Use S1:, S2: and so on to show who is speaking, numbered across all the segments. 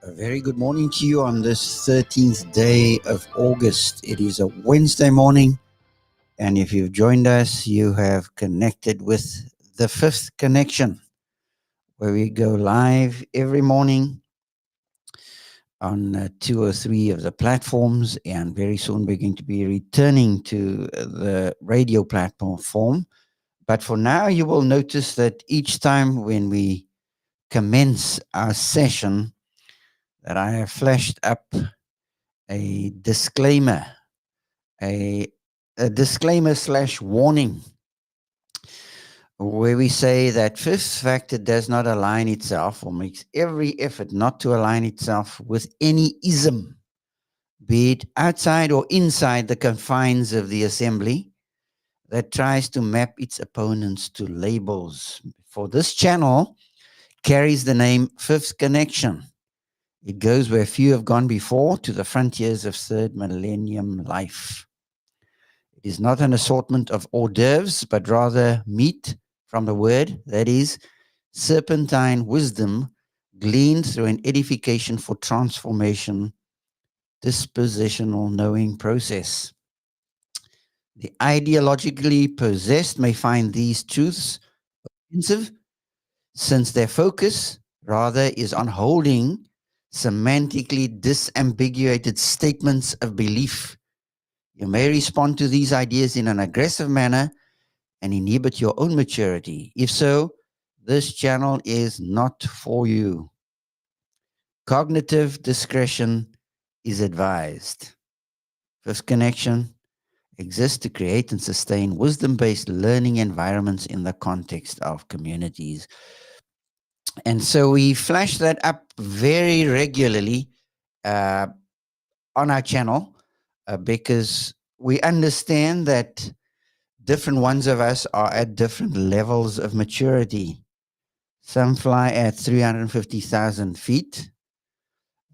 S1: A very good morning to you on this 13th day of August. It is a Wednesday morning, and if you've joined us, you have connected with the fifth connection, where we go live every morning on 2 or 3 of the platforms, and very soon we're going to be returning to the radio platform. But for now, you will notice that each time when we commence our session, that I have flashed up a disclaimer, a disclaimer / warning, where we say that fifth factor does not align itself or makes every effort not to align itself with any ism, be it outside or inside the confines of the assembly, that tries to map its opponents to labels. For this channel carries the name Fifth Connection. It goes where few have gone before, to the frontiers of third millennium life. It is not an assortment of hors d'oeuvres, but rather meat from the word, that is, serpentine wisdom gleaned through an edification for transformation, dispositional knowing process. The ideologically possessed may find these truths offensive, since their focus rather is on holding semantically disambiguated statements of belief. You may respond to these ideas in an aggressive manner and inhibit your own maturity. If so, this channel is not for you. Cognitive discretion is advised. Fifth Connection exists to create and sustain wisdom-based learning environments in the context of communities. And so we flash that up very regularly on our channel because we understand that different ones of us are at different levels of maturity. Some fly at 350,000 feet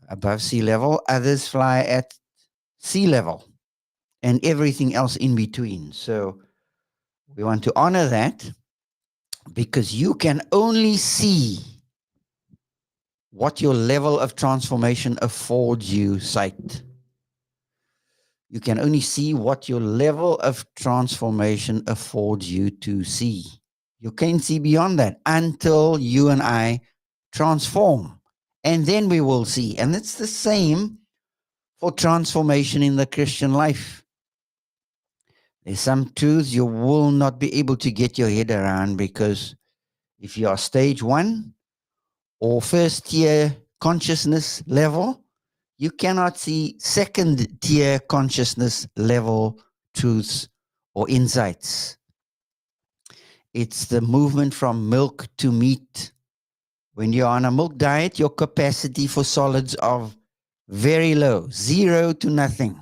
S1: above sea level. Others fly at sea level and everything else in between. So we want to honor that, because you can only see what your level of transformation affords you sight. You can only see what your level of transformation affords you to see. You can't see beyond that until you and I transform. And then we will see. And it's the same for transformation in the Christian life. There's some truths you will not be able to get your head around, because if you are stage 1 or first tier consciousness level, you cannot see second tier consciousness level truths or insights. It's the movement from milk to meat. When you're on a milk diet, your capacity for solids are very low, 0 to nothing.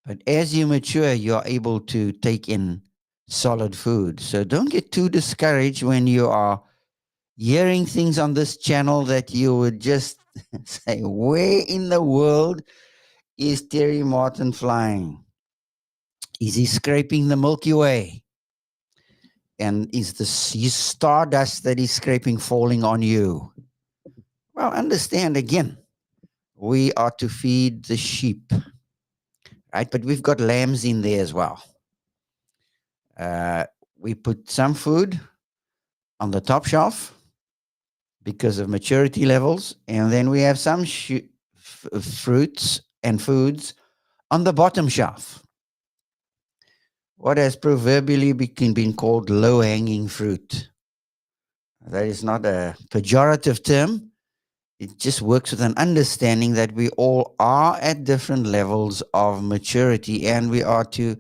S1: But as you mature, you're able to take in solid food. So don't get too discouraged when you are hearing things on this channel that you would just say, where in the world is Terry Martin flying? Is he scraping the Milky Way? And is the stardust that he's scraping falling on you? Well, understand again, we are to feed the sheep, right? But we've got lambs in there as well. We put some food on the top shelf because of maturity levels, and then we have some fruits and foods on the bottom shelf. What has proverbially been called low-hanging fruit. That is not a pejorative term. It just works with an understanding that we all are at different levels of maturity, and we are to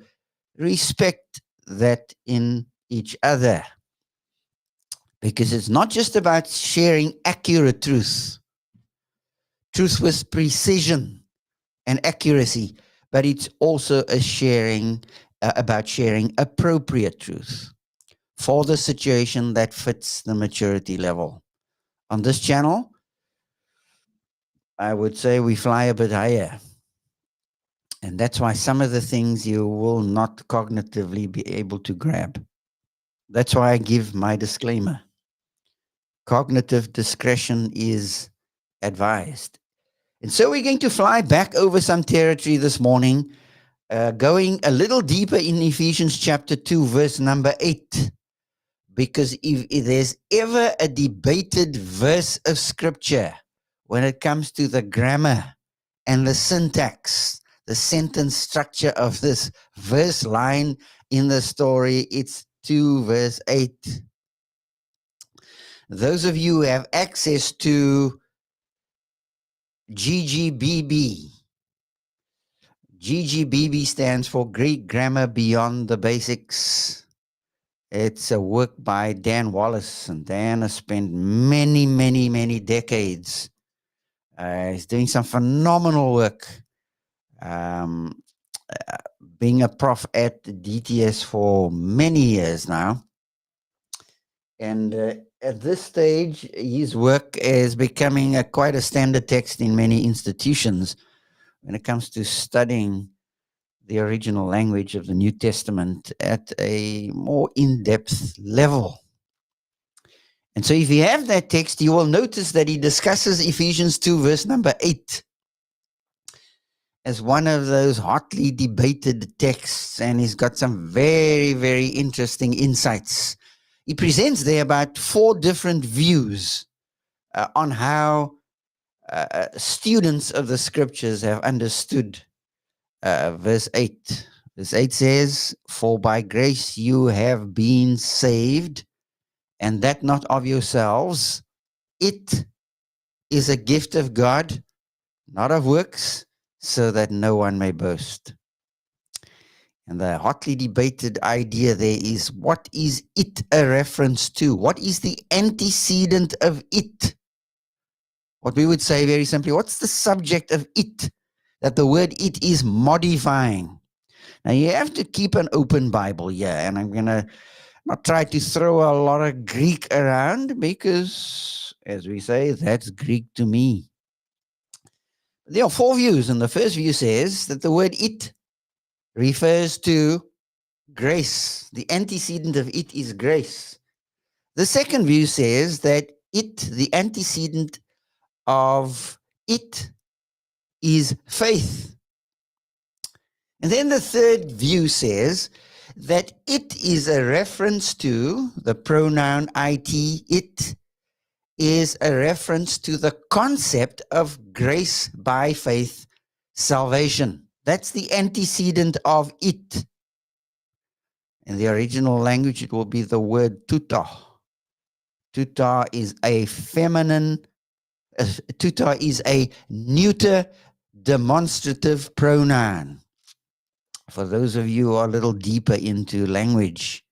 S1: respect that in each other. Because it's not just about sharing accurate truth with precision and accuracy, but it's also a sharing about sharing appropriate truth for the situation that fits the maturity level. On this channel, I would say we fly a bit higher. And that's why some of the things you will not cognitively be able to grab. That's why I give my disclaimer. Cognitive discretion is advised. And so we're going to fly back over some territory this morning, going a little deeper in Ephesians chapter 2, verse number 8. Because if there's ever a debated verse of scripture when it comes to the grammar and the syntax, the sentence structure of this verse line in the story, it's 2 verse 8. Those of you who have access to GGBB, GGBB stands for Greek Grammar Beyond the Basics. It's a work by Dan Wallace, and Dan has spent many, many, many decades. He's doing some phenomenal work, being a prof at DTS for many years now. And at this stage, his work is becoming quite a standard text in many institutions when it comes to studying the original language of the New Testament at a more in-depth level. And so if you have that text, you will notice that he discusses Ephesians 2, verse number 8, as one of those hotly debated texts, and he's got some very, very interesting insights. He presents there about 4 different views on how students of the scriptures have understood verse 8. Verse 8 says, "For by grace you have been saved, and that not of yourselves. It is a gift of God, not of works, so that no one may boast." And the hotly debated idea there is, what is it a reference to? What is the antecedent of it? What we would say very simply, what's the subject of it that the word it is modifying? Now, you have to keep an open Bible here, and I'm going to not try to throw a lot of Greek around because, as we say, that's Greek to me. There are 4 views, and the first view says that the word it refers to grace. The antecedent of it is grace. The second view says that the antecedent of it is faith. And then the third view says that it is a reference to the pronoun it is a reference to the concept of grace by faith salvation. That's the antecedent of it. In the original language, it will be the word tuta. Tuta is a feminine, tuta is a neuter demonstrative pronoun. For those of you who are a little deeper into language,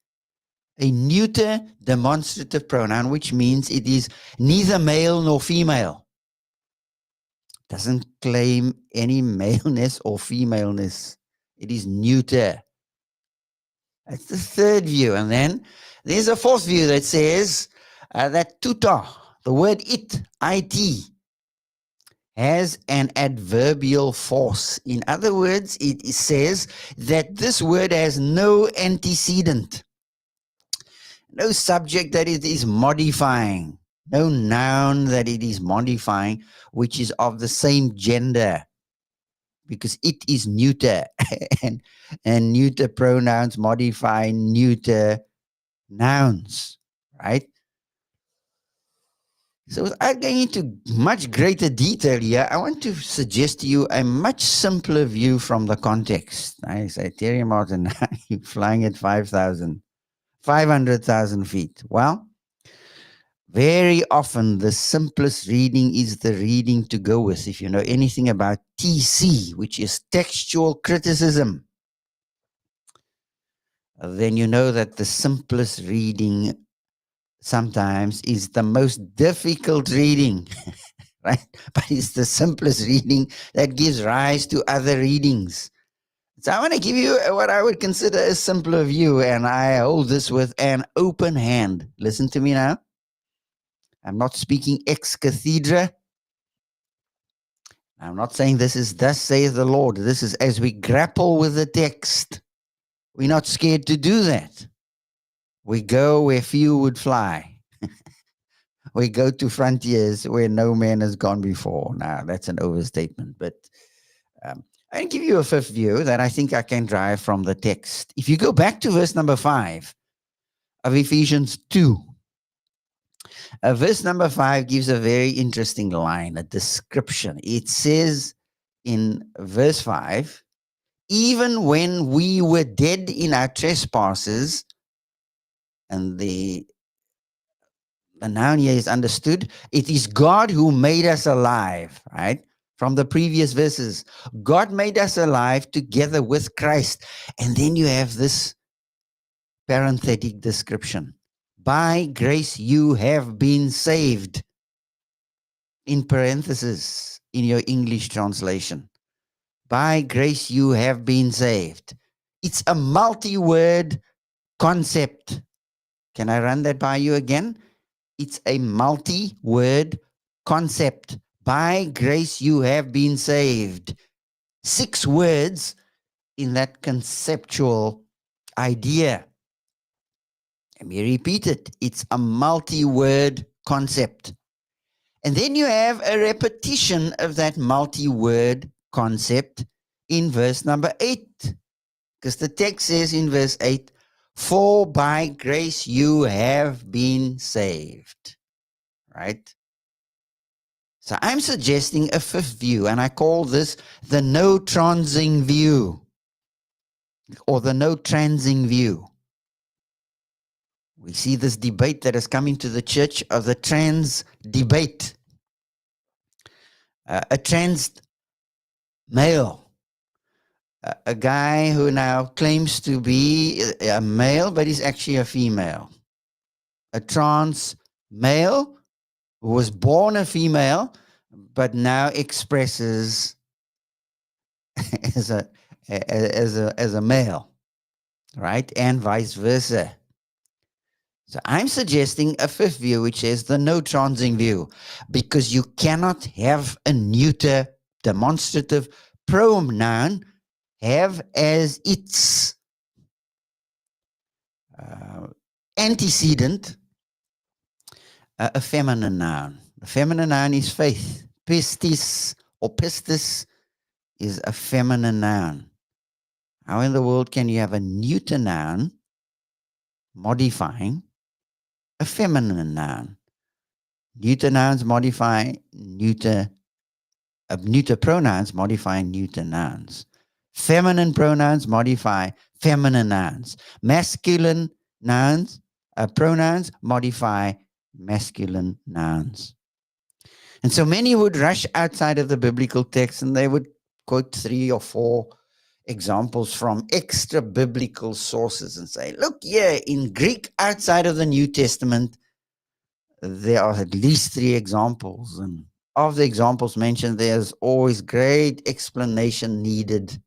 S1: a neuter demonstrative pronoun, which means it is neither male nor female. Doesn't claim any maleness or femaleness. It is neuter. That's the third view. And then there's a fourth view that says that tuta, the word it, has an adverbial force. In other words, it says that this word has no antecedent, no subject that it is modifying, no noun that it is modifying, which is of the same gender, because it is neuter, and neuter pronouns modify neuter nouns, right? So without going into much greater detail here, I want to suggest to you a much simpler view from the context. I say, Terry Martin, you're flying at 500,000 feet. Well, very often the simplest reading is the reading to go with. If you know anything about TC, which is textual criticism, then you know that the simplest reading sometimes is the most difficult reading, right? But it's the simplest reading that gives rise to other readings. So I want to give you what I would consider a simpler view, and I hold this with an open hand. Listen to me now. I'm not speaking ex cathedra. I'm not saying this is thus saith the Lord. This is as we grapple with the text. We're not scared to do that. We go where few would fly. We go to frontiers where no man has gone before. Now, that's an overstatement, but I can give you a fifth view that I think I can drive from the text. If you go back to verse number 5 of Ephesians 2, verse number 5 gives a very interesting line, a description. It says in verse 5, even when we were dead in our trespasses, and the noun here is understood, it is God who made us alive, right? From the previous verses, God made us alive together with Christ. And then you have this parenthetic description. By grace you have been saved. In parentheses in your English translation. By grace you have been saved. It's a multi-word concept. Can I run that by you again? It's a multi-word concept. By grace you have been saved. 6 words in that conceptual idea. Let me repeat it. It's a multi-word concept. And then you have a repetition of that multi-word concept in verse number 8. Because the text says in verse 8, for by grace you have been saved. Right? So I'm suggesting a fifth view, and I call this the no-transing view, or the no-transing view. We see this debate that is coming to the church of the trans debate. A trans male, a guy who now claims to be a male, but he's actually a female. A trans male who was born a female, but now expresses as a male, right? And vice versa. So I'm suggesting a fifth view, which is the no-transing view, because you cannot have a neuter demonstrative pronoun have as its antecedent a feminine noun. The feminine noun is faith. Pistis or pistis is a feminine noun. How in the world can you have a neuter noun modifying a feminine noun? Neuter nouns modify neuter pronouns modify neuter nouns. Feminine pronouns modify feminine nouns. Masculine nouns, pronouns modify masculine nouns. And so many would rush outside of the biblical text and they would quote 3 or 4 examples from extra biblical sources and say, look, yeah, in Greek outside of the New Testament, there are at least 3 examples. And of the examples mentioned, there's always great explanation needed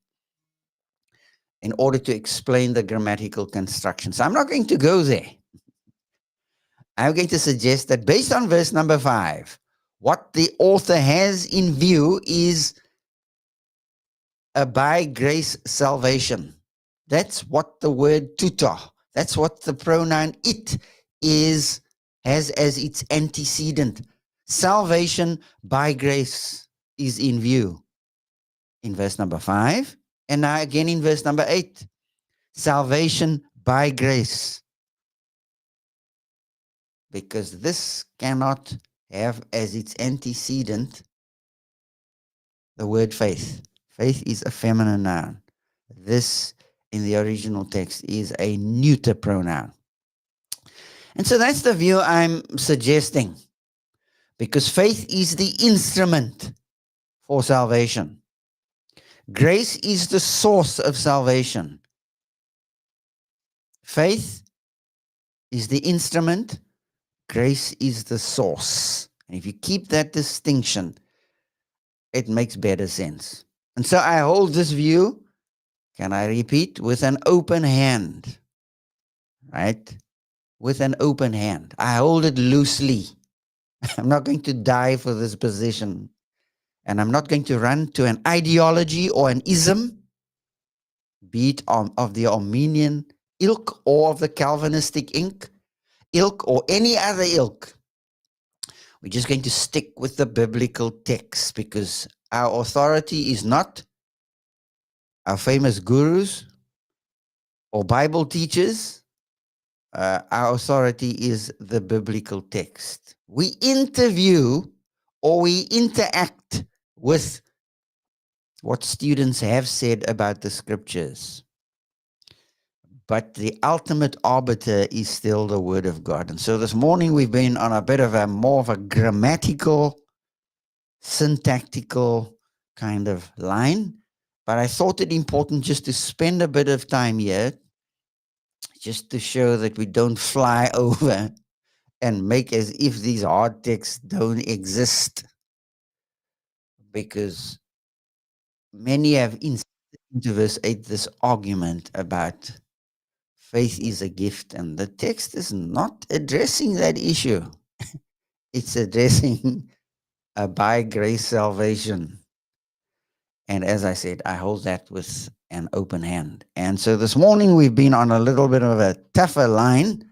S1: in order to explain the grammatical construction. So I'm not going to go there. I'm going to suggest that based on verse number 5, what the author has in view is a by grace salvation. That's what the word tuta, that's what the pronoun it is, has as its antecedent. Salvation by grace is in view in verse number 5, and now again in verse number 8. Salvation by grace. Because this cannot have as its antecedent the word faith. Faith is a feminine noun. This, in the original text, is a neuter pronoun. And so that's the view I'm suggesting. Because faith is the instrument for salvation. Grace is the source of salvation. Faith is the instrument, grace is the source. And if you keep that distinction, it makes better sense. And so I hold this view, can I repeat, with an open hand, right? With an open hand. I hold it loosely. I'm not going to die for this position. And I'm not going to run to an ideology or an ism, be it of the Armenian ilk or of the Calvinistic ilk or any other ilk. We're just going to stick with the biblical text because our authority is not our famous gurus or Bible teachers. Our authority is the biblical text. We interview or we interact with what students have said about the scriptures. But the ultimate arbiter is still the Word of God. And so this morning we've been on a bit of a more of a grammatical, syntactical kind of line. But I thought it important just to spend a bit of time here, just to show that we don't fly over and make as if these hard texts don't exist. Because many have into verse 8 this argument about faith is a gift, and the text is not addressing that issue. It's addressing a by grace salvation. And as I said, I hold that with an open hand. And so this morning we've been on a little bit of a tougher line,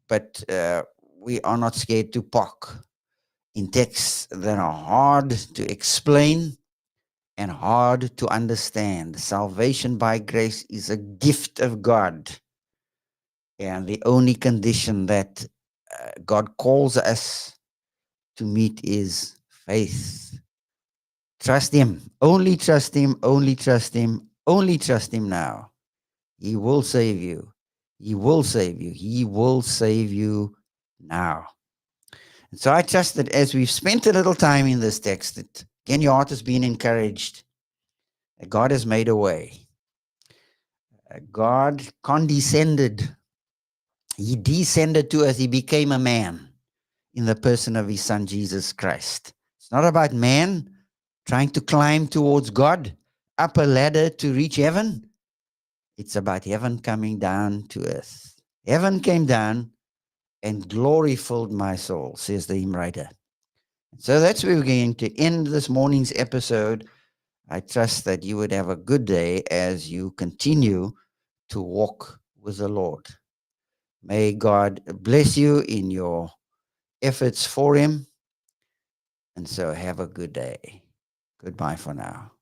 S1: but we are not scared to park in texts that are hard to explain and hard to understand. Salvation by grace is a gift of God. And the only condition that God calls us to meet is faith. Trust Him. Only trust Him. Only trust Him. Only trust Him now. He will save you. He will save you. He will save you now. And so I trust that as we've spent a little time in this text, that again your heart has been encouraged. That God has made a way. God condescended. He descended to us. He became a man in the person of His Son, Jesus Christ. It's not about man trying to climb towards God, up a ladder to reach heaven. It's about heaven coming down to earth. Heaven came down and glory filled my soul, says the hymn writer. So that's where we're going to end this morning's episode. I trust that you would have a good day as you continue to walk with the Lord. May God bless you in your efforts for Him. And so have a good day. Goodbye for now.